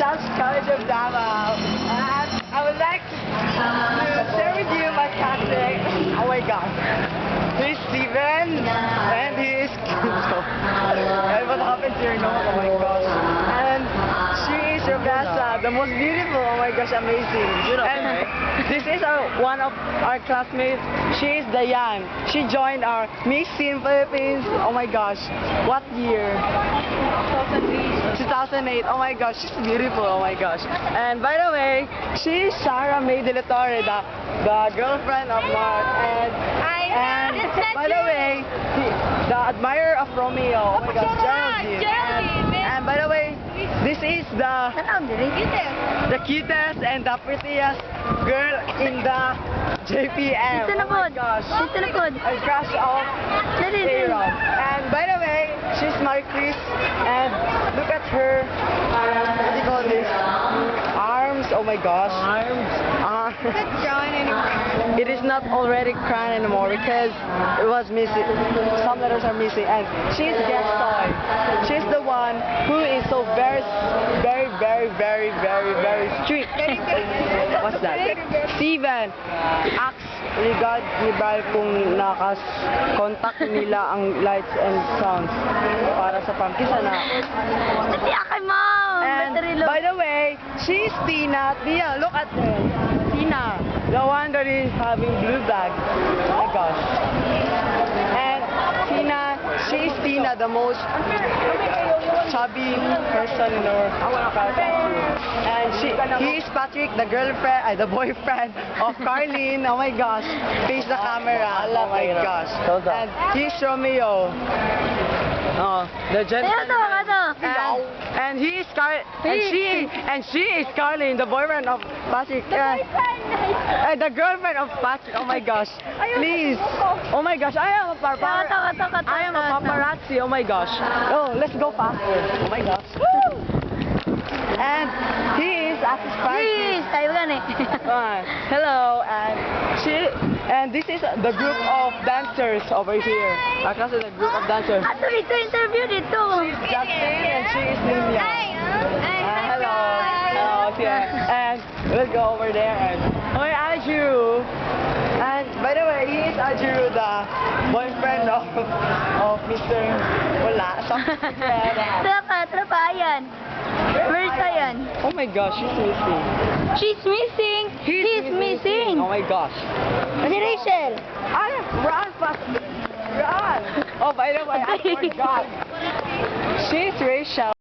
Cash College of Davao. And I would like to share with you my classmate. Oh my god. He's Steven and he is Kinto. And what happened to your nose? Oh my gosh. And she is Rebecca, the most beautiful. Oh my gosh, amazing. And this is one of our classmates. She is Dayan. She joined our Miss Teen Philippines. Oh my gosh. What year? 2008. Oh my gosh, she's beautiful. Oh my gosh. And by the way, she is Sarah May De La Torre, the girlfriend of Mark. And by the way, the admirer of Romeo. Oh my gosh, Geraldine. And by the way, this is the cutest and the prettiest girl in the JPM. Oh my gosh. A crush of Aaron. And by the way, she's Marie Chris. And look at her, what do you call this? Arms. Oh my gosh. Arms. It is not already crying anymore because it was missing. Some letters are missing. And she's guest toy. She's the one who is so very strict. What's that? Steven asks regard kung contact nila ang lights and sounds para sa pangkisa na. And by the way, she's Tina. Tina, look at her. Tina, the one that is having blue bag. Oh my gosh. And Tina, she's Tina, the most chubby person in our country. And he is Patrick, the girlfriend, the boyfriend of Carlene. Oh my gosh. Face the camera. Oh my gosh. And he's Romeo. Oh, the gentleman. And he is and she is Carlene, the boyfriend of Patrick. And the girlfriend of Patrick. Oh my gosh. Please. Oh my gosh. I am a paparazzi. Oh my gosh. Oh, let's go faster. Oh my gosh. Woo! And he is Asis Francis. Hello. And this is the group of dancers over here. Akas is the group of dancers. She's Justin and she is Lilia. Hello. And let's go over there. And hi, Ajuru. And by the way, he is Ajuru, the boyfriend of Mr. Wala. Oh my gosh, she's missing. He's missing. Oh my gosh. Rachel. Run fast. Run. Oh, by the way, I forgot. She's Rachel.